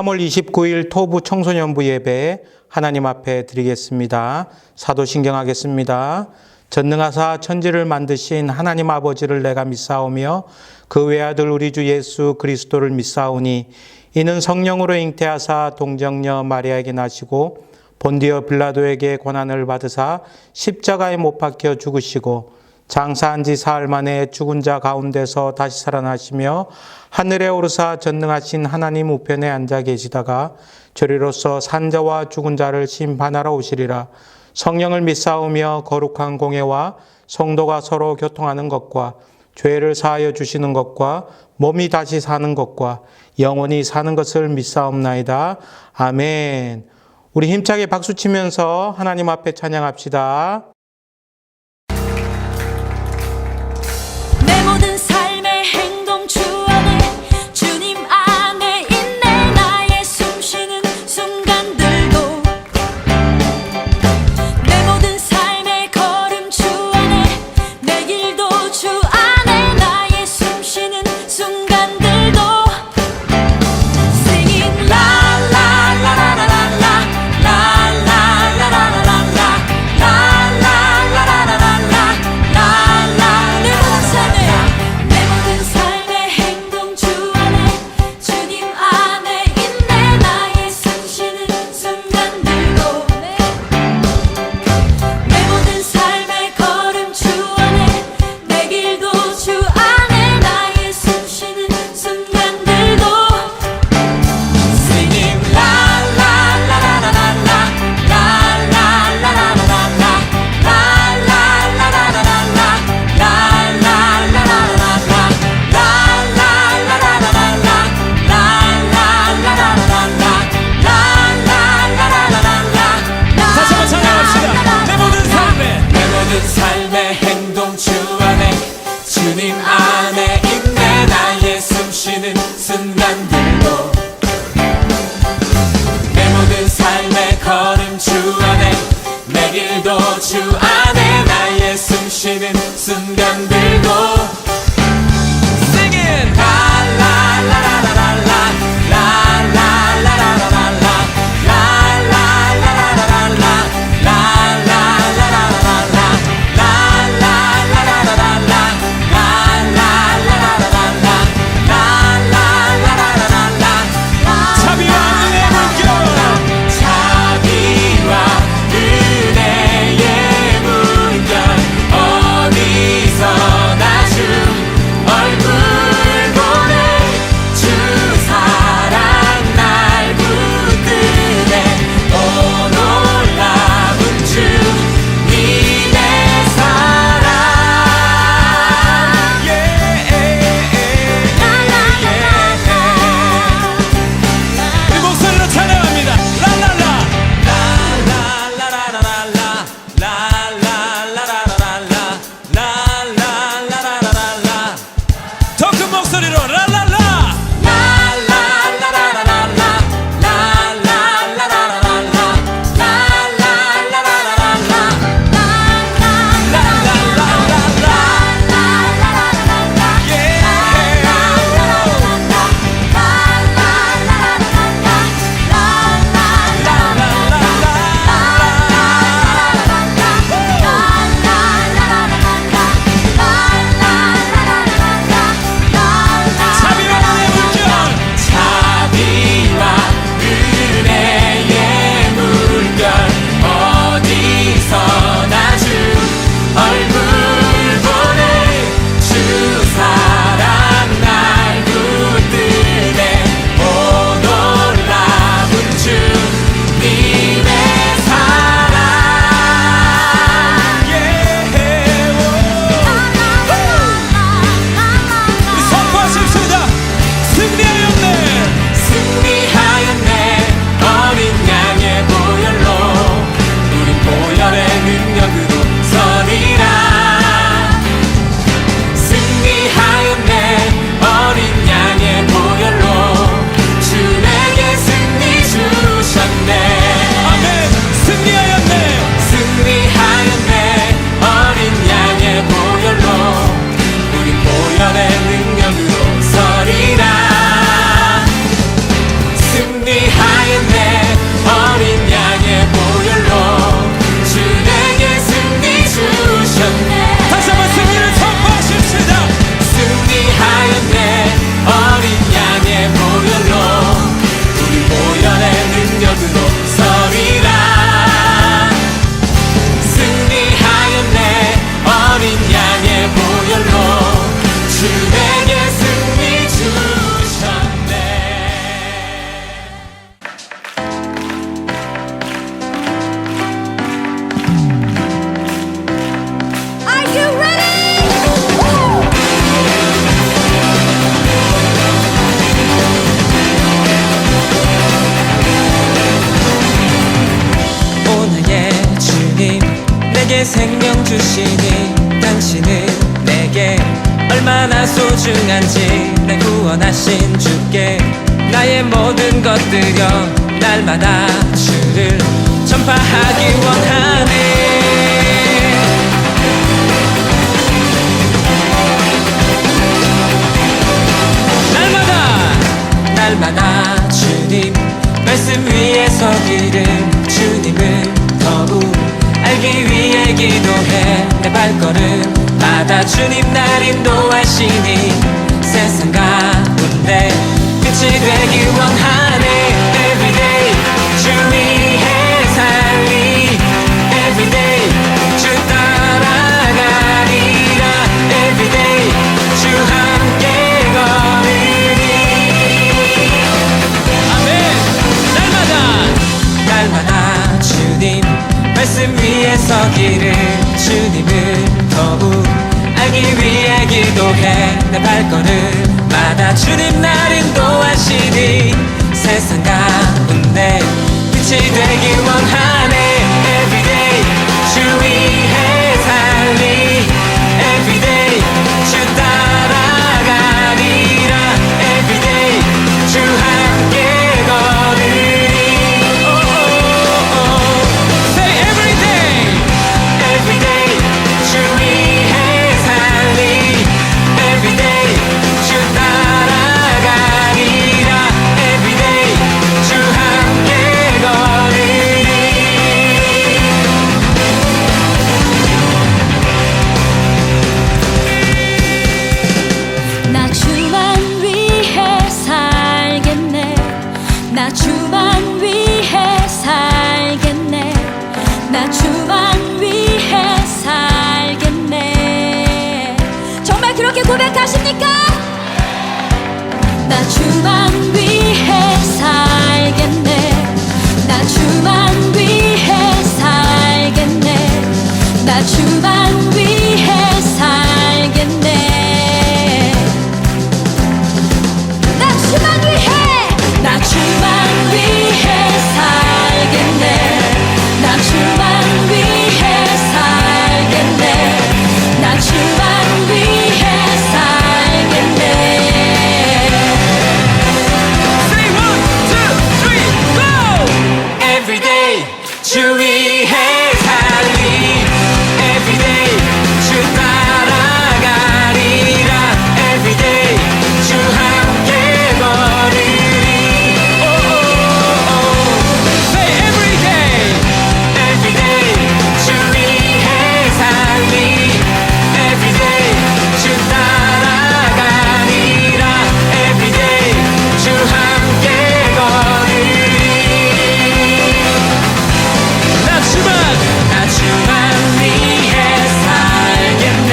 3월 29일 토부 청소년부 예배 하나님 앞에 드리겠습니다. 사도신경 하겠습니다. 전능하사 천지를 만드신 하나님 아버지를 내가 믿사오며 그 외아들 우리 주 예수 그리스도를 믿사오니 이는 성령으로 잉태하사 동정녀 마리아에게 나시고 본디오 빌라도에게 고난을 받으사 십자가에 못 박혀 죽으시고 장사한 지 사흘 만에 죽은 자 가운데서 다시 살아나시며 하늘에 오르사 전능하신 하나님 우편에 앉아 계시다가 저리로서 산자와 죽은 자를 심판하러 오시리라. 성령을 믿사오며 거룩한 공예와 성도가 서로 교통하는 것과 죄를 사하여 주시는 것과 몸이 다시 사는 것과 영원히 사는 것을 믿사옵나이다. 아멘. 우리 힘차게 박수치면서 하나님 앞에 찬양합시다. 내 모든 삶의 행동 주 안에 주님 안에 있네. 나의 숨쉬는 순간들도 내 모든 삶의 걸음 주 안에 내 길도 주 안에 나의 숨쉬는 순간들도 Singing la la la la la la la la la la la la la la 내 생명 주시니 당신은 내게 얼마나 소중한지 날 구원하신 주께 나의 모든 것 드려 날마다 주를 전파하기 원하네. 날마다 주님 말씀 위에 서기를 주님을 더욱 알기 위해 기도해 내 발걸음마다 주님 날 인도하시니 세상 가운데 빛이 되기 원하네. Everyday 주 위해 살리 Everyday 주 따라가리라 Everyday 주 함께 걸으리. 날마다 주님 말씀 위에 서기를 주님을 더욱 알기 위해 기도해 내 발걸음마다 주님 날 인도하시니 세상 가운데 빛이 되기 원하네. Everyday 주 위해 살리 Everyday 주 따라가리라 Everyday 주 함께 걸으리. 고백하십니까? 나 주만 위해 살겠네. 나 주만 위해 살겠네. 나 주만 위해 살겠네. 나 주만 위해, 나 주만 위해 살겠네. 나 주만 위해 살겠네. 나 주만 위해 살겠네. Say 1, 2, 3, go! Everyday 주 위해 살리 Everyday 주 따라가리라 Everyday 주 함께 걸으리. Say everyday Everyday 주 위해 살리 Everyday 주 따라가리라 Everyday 주 함께 걸으리. 나 주만 위해 살겠네.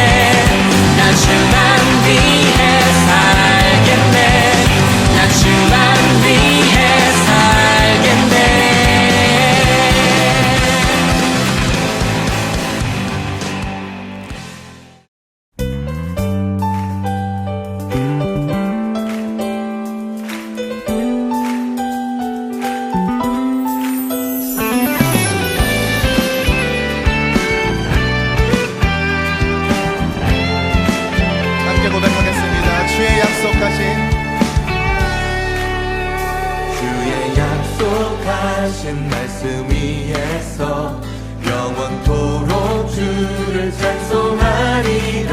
나 주만 위해 살겠네. 나 주만 위해 살겠네. 함께 고백하겠습니다. 주의 약속하신 말씀 위에서 영원토록 주를 찬송하리라.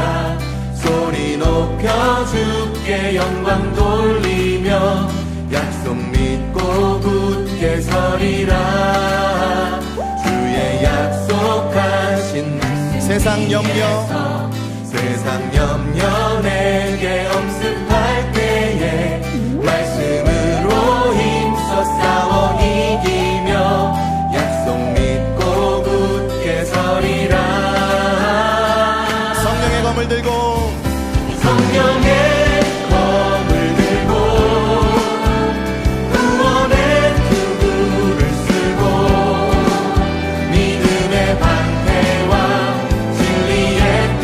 소리 높여 주께 영광 돌리며 약속 믿고 굳게 서리라. 주의 약속하신 말씀 세상 염려 내게 엄습할 때에 말씀으로 힘써 싸워 이기며 약속 믿고 굳게 서리라. 성령의 검을 들고 구원의 투구를 쓰고 믿음의 방패와 진리의 띠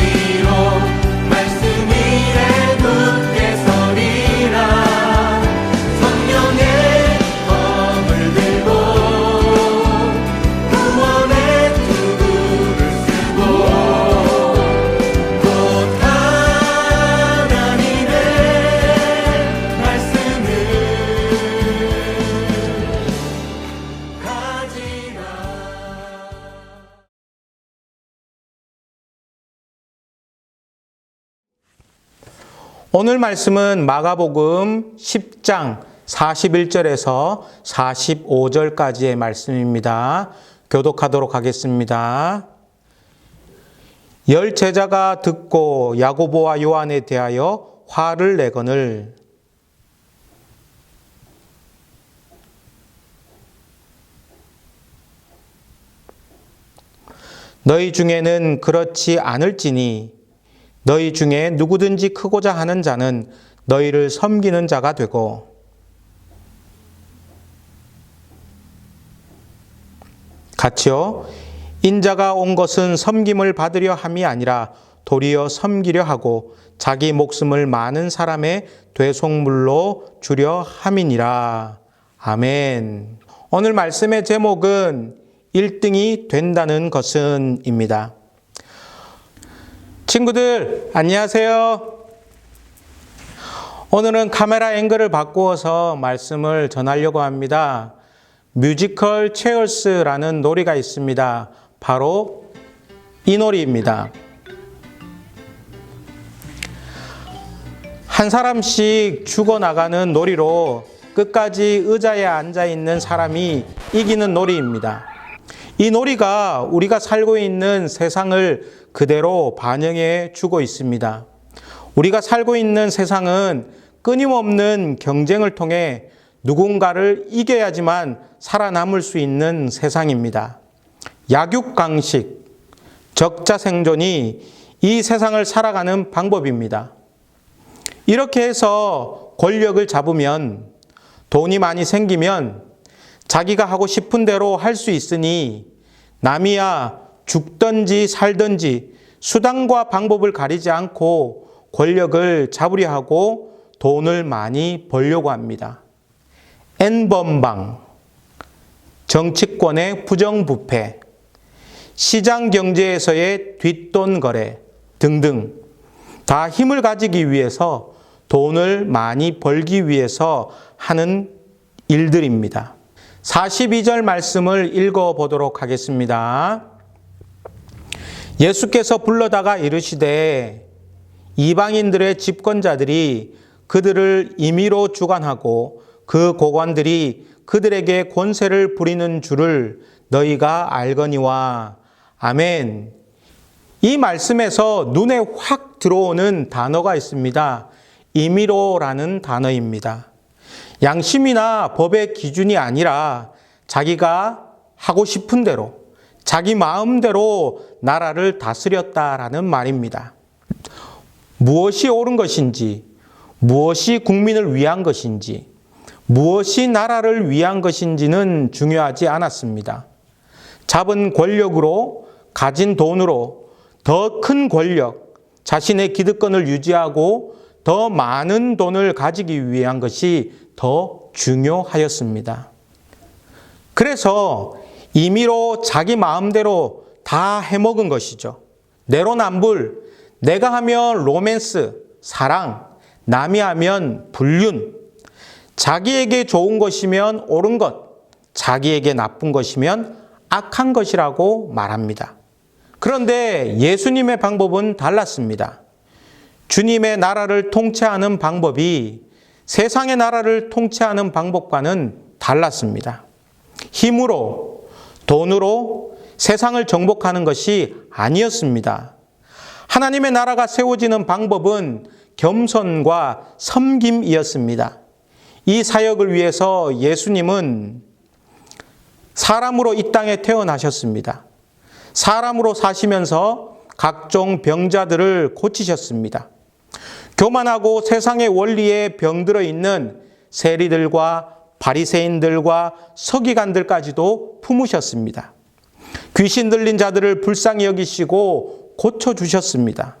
오늘 말씀은 마가복음 10장 41절에서 45절까지의 말씀입니다. 교독하도록 하겠습니다. 10 제자가 듣고 야고보와 요한에 대하여 화를 내거늘 너희 중에는 그렇지 않을지니 너희 중에 누구든지 크고자 하는 자는 너희를 섬기는 자가 되고 같이요. 인자가 온 것은 섬김을 받으려 함이 아니라 도리어 섬기려 하고 자기 목숨을 많은 사람의 되속물로 주려 함이니라. 아멘. 오늘 말씀의 제목은 1등이 된다는 것은 입니다. 친구들 안녕하세요. 오늘은 카메라 앵글을 바꾸어서 말씀을 전하려고 합니다. 뮤지컬 체어스라는 놀이가 있습니다. 바로 이 놀이입니다. 한 사람씩 죽어나가는 놀이로 끝까지 의자에 앉아 있는 사람이 이기는 놀이입니다. 이 놀이가 우리가 살고 있는 세상을 그대로 반영해 주고 있습니다. 우리가 살고 있는 세상은 끊임없는 경쟁을 통해 누군가를 이겨야지만 살아남을 수 있는 세상입니다. 약육강식, 적자생존이 이 세상을 살아가는 방법입니다. 이렇게 해서 권력을 잡으면, 돈이 많이 생기면 자기가 하고 싶은 대로 할 수 있으니 남이야 죽든지 살든지 수단과 방법을 가리지 않고 권력을 잡으려 하고 돈을 많이 벌려고 합니다. N번방, 정치권의 부정부패, 시장 경제에서의 뒷돈 거래 등등 다 힘을 가지기 위해서 돈을 많이 벌기 위해서 하는 일들입니다. 42절 말씀을 읽어보도록 하겠습니다. 예수께서 불러다가 이르시되 이방인들의 집권자들이 그들을 임의로 주관하고 그 고관들이 그들에게 권세를 부리는 줄을 너희가 알거니와. 아멘. 이 말씀에서 눈에 확 들어오는 단어가 있습니다. 임의로라는 단어입니다. 양심이나 법의 기준이 아니라 자기가 하고 싶은 대로, 자기 마음대로 나라를 다스렸다라는 말입니다. 무엇이 옳은 것인지, 무엇이 국민을 위한 것인지, 무엇이 나라를 위한 것인지는 중요하지 않았습니다. 잡은 권력으로, 가진 돈으로 더 큰 권력, 자신의 기득권을 유지하고 더 많은 돈을 가지기 위한 것이 더 중요하였습니다. 그래서 임의로 자기 마음대로 다 해먹은 것이죠. 내로남불, 내가 하면 로맨스, 사랑, 남이 하면 불륜, 자기에게 좋은 것이면 옳은 것, 자기에게 나쁜 것이면 악한 것이라고 말합니다. 그런데 예수님의 방법은 달랐습니다. 주님의 나라를 통치하는 방법이 세상의 나라를 통치하는 방법과는 달랐습니다. 힘으로, 돈으로 세상을 정복하는 것이 아니었습니다. 하나님의 나라가 세워지는 방법은 겸손과 섬김이었습니다. 이 사역을 위해서 예수님은 사람으로 이 땅에 태어나셨습니다. 사람으로 사시면서 각종 병자들을 고치셨습니다. 교만하고 세상의 원리에 병들어 있는 세리들과 바리새인들과 서기관들까지도 품으셨습니다. 귀신 들린 자들을 불쌍히 여기시고 고쳐주셨습니다.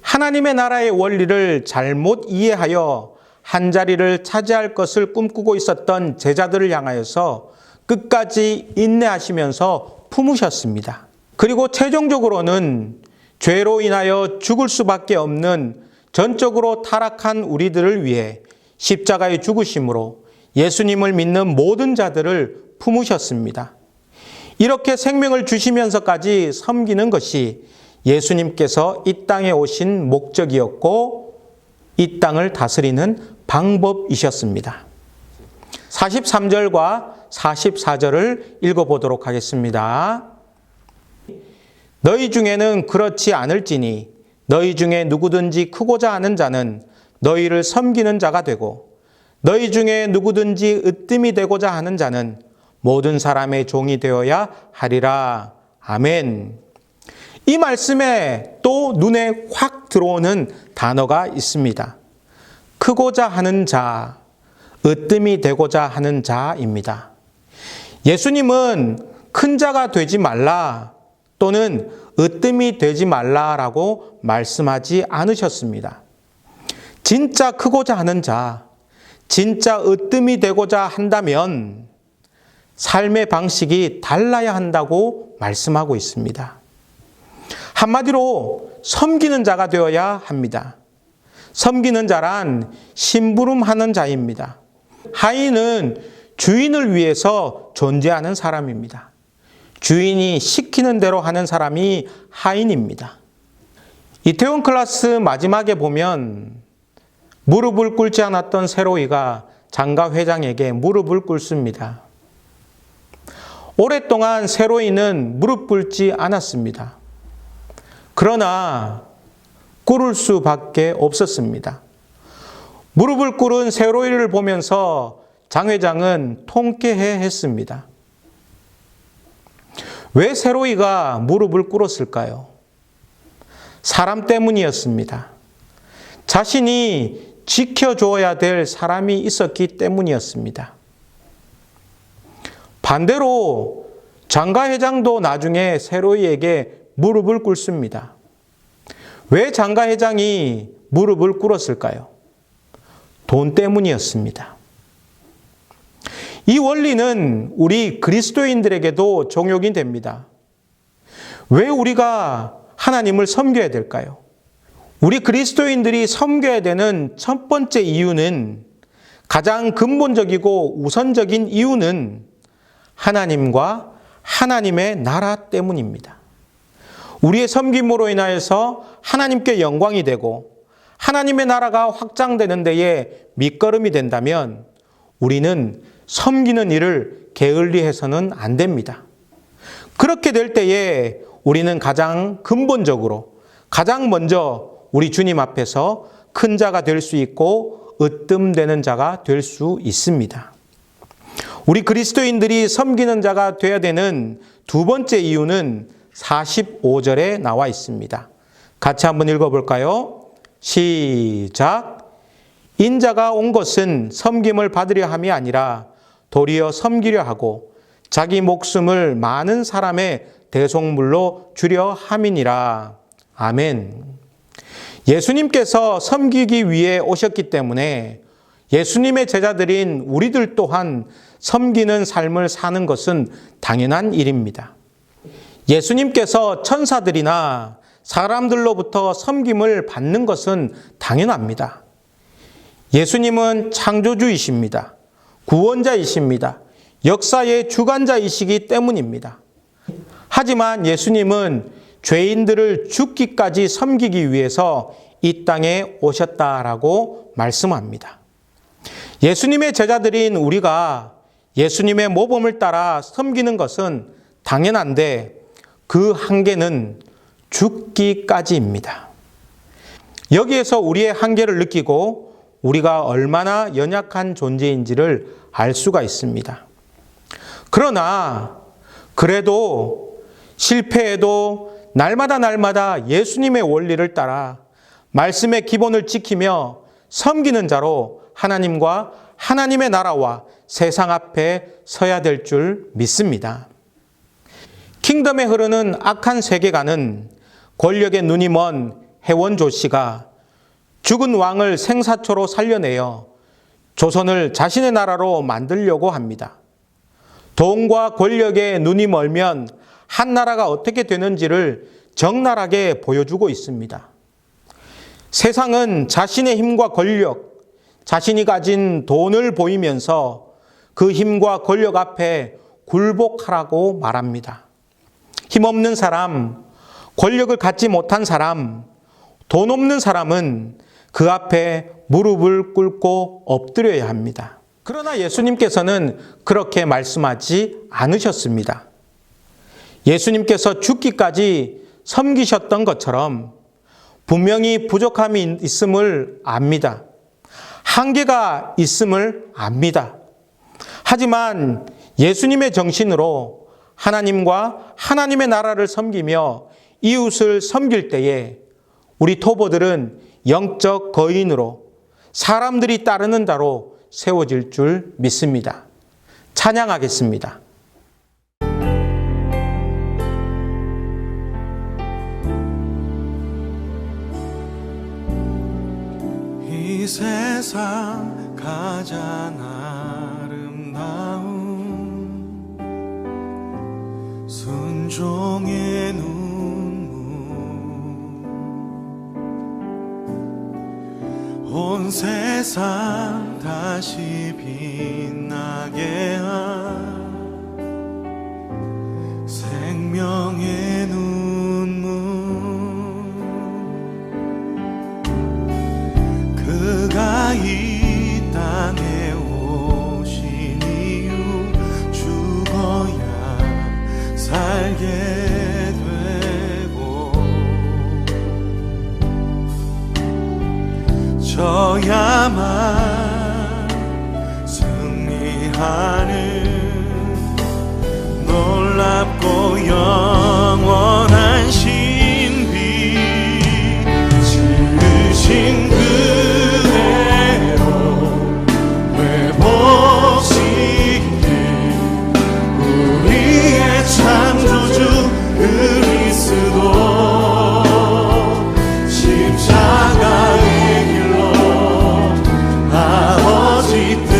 하나님의 나라의 원리를 잘못 이해하여 한자리를 차지할 것을 꿈꾸고 있었던 제자들을 향하여서 끝까지 인내하시면서 품으셨습니다. 그리고 최종적으로는 죄로 인하여 죽을 수밖에 없는 전적으로 타락한 우리들을 위해 십자가의 죽으심으로 예수님을 믿는 모든 자들을 품으셨습니다. 이렇게 생명을 주시면서까지 섬기는 것이 예수님께서 이 땅에 오신 목적이었고 이 땅을 다스리는 방법이셨습니다. 43절과 44절을 읽어보도록 하겠습니다. 너희 중에는 그렇지 않을지니 너희 중에 누구든지 크고자 하는 자는 너희를 섬기는 자가 되고 너희 중에 누구든지 으뜸이 되고자 하는 자는 모든 사람의 종이 되어야 하리라. 아멘. 이 말씀에 또 눈에 확 들어오는 단어가 있습니다. 크고자 하는 자, 으뜸이 되고자 하는 자입니다. 예수님은 큰 자가 되지 말라 또는 으뜸이 되지 말라라고 말씀하지 않으셨습니다. 진짜 크고자 하는 자, 진짜 으뜸이 되고자 한다면 삶의 방식이 달라야 한다고 말씀하고 있습니다. 한마디로 섬기는 자가 되어야 합니다. 섬기는 자란 심부름하는 자입니다. 하인은 주인을 위해서 존재하는 사람입니다. 주인이 시키는 대로 하는 사람이 하인입니다. 이태원 클래스 마지막에 보면 무릎을 꿇지 않았던 세로이가 장가 회장에게 무릎을 꿇습니다. 오랫동안 세로이는 무릎 꿇지 않았습니다. 그러나 꿇을 수밖에 없었습니다. 무릎을 꿇은 세로이를 보면서 장 회장은 통쾌해 했습니다. 왜 세로이가 무릎을 꿇었을까요? 사람 때문이었습니다. 자신이 지켜줘야 될 사람이 있었기 때문이었습니다. 반대로 장가 회장도 나중에 세로이에게 무릎을 꿇습니다. 왜 장가 회장이 무릎을 꿇었을까요? 돈 때문이었습니다. 이 원리는 우리 그리스도인들에게도 적용이 됩니다. 왜 우리가 하나님을 섬겨야 될까요? 우리 그리스도인들이 섬겨야 되는 첫 번째 이유는, 가장 근본적이고 우선적인 이유는 하나님과 하나님의 나라 때문입니다. 우리의 섬김으로 인하여서 하나님께 영광이 되고 하나님의 나라가 확장되는 데에 밑거름이 된다면 우리는 섬기는 일을 게을리해서는 안 됩니다. 그렇게 될 때에 우리는 가장 근본적으로, 가장 먼저 우리 주님 앞에서 큰 자가 될 수 있고 으뜸되는 자가 될 수 있습니다. 우리 그리스도인들이 섬기는 자가 되어야 되는 두 번째 이유는 45절에 나와 있습니다. 같이 한번 읽어볼까요? 시작. 인자가 온 것은 섬김을 받으려 함이 아니라 도리어 섬기려 하고 자기 목숨을 많은 사람의 대속물로 주려 함이니라. 아멘. 예수님께서 섬기기 위해 오셨기 때문에 예수님의 제자들인 우리들 또한 섬기는 삶을 사는 것은 당연한 일입니다. 예수님께서 천사들이나 사람들로부터 섬김을 받는 것은 당연합니다. 예수님은 창조주이십니다. 구원자이십니다. 역사의 주관자이시기 때문입니다. 하지만 예수님은 죄인들을 죽기까지 섬기기 위해서 이 땅에 오셨다라고 말씀합니다. 예수님의 제자들인 우리가 예수님의 모범을 따라 섬기는 것은 당연한데 그 한계는 죽기까지입니다. 여기에서 우리의 한계를 느끼고 우리가 얼마나 연약한 존재인지를 알 수가 있습니다. 그러나 그래도 실패해도 날마다 예수님의 원리를 따라 말씀의 기본을 지키며 섬기는 자로 하나님과 하나님의 나라와 세상 앞에 서야 될 줄 믿습니다. 킹덤에 흐르는 악한 세계관은 권력의 눈이 먼 해원조 씨가 죽은 왕을 생사초로 살려내어 조선을 자신의 나라로 만들려고 합니다. 돈과 권력의 눈이 멀면 한 나라가 어떻게 되는지를 적나라하게 보여주고 있습니다. 세상은 자신의 힘과 권력, 자신이 가진 돈을 보이면서 그 힘과 권력 앞에 굴복하라고 말합니다. 힘없는 사람, 권력을 갖지 못한 사람, 돈 없는 사람은 그 앞에 무릎을 꿇고 엎드려야 합니다. 그러나 예수님께서는 그렇게 말씀하지 않으셨습니다. 예수님께서 죽기까지 섬기셨던 것처럼 분명히 부족함이 있음을 압니다. 한계가 있음을 압니다. 하지만 예수님의 정신으로 하나님과 하나님의 나라를 섬기며 이웃을 섬길 때에 우리 토보들은 영적 거인으로 사람들이 따르는 자로 세워질 줄 믿습니다. 찬양하겠습니다. 이 세상 가장 아름다운 순종의 눈물 온 세상 다시 빛나게 한 생명의 눈물 그가 이 땅에 오신 이유 죽어야 살게 되고 져야만 승리하는 놀랍고 영원한 신비 지으신 그대로 회복시킬 우리의 창조주 그리스도 십자가의 길로 아버지 뜻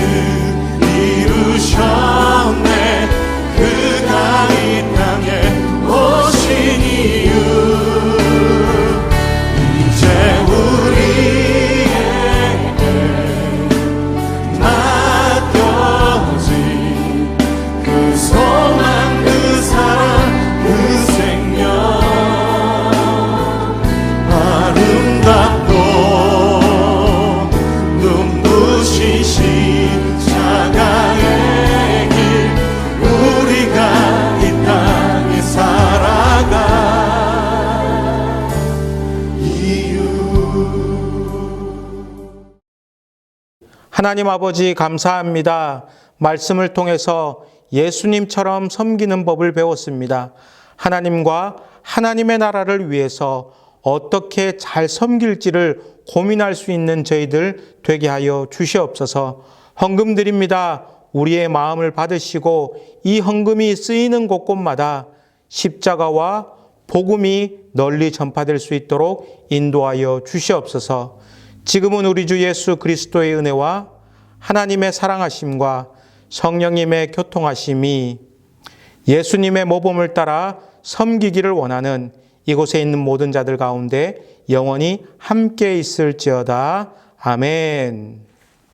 이루셨네 그가 이 땅에 오신 이유 이제 우리에게 맡겨진 그 소망 그 사랑 그 생명 아름답고 눈부신 십자가의 길 우리가 이 땅에 살아가 이유 하나님 아버지 감사합니다. 말씀을 통해서 예수님처럼 섬기는 법을 배웠습니다. 하나님과 하나님의 나라를 위해서 어떻게 잘 섬길지를 고민할 수 있는 저희들 되게 하여 주시옵소서. 헌금 드립니다. 우리의 마음을 받으시고 이 헌금이 쓰이는 곳곳마다 십자가와 복음이 널리 전파될 수 있도록 인도하여 주시옵소서. 지금은 우리 주 예수 그리스도의 은혜와 하나님의 사랑하심과 성령님의 교통하심이 예수님의 모범을 따라 섬기기를 원하는 이곳에 있는 모든 자들 가운데 영원히 함께 있을지어다. 아멘.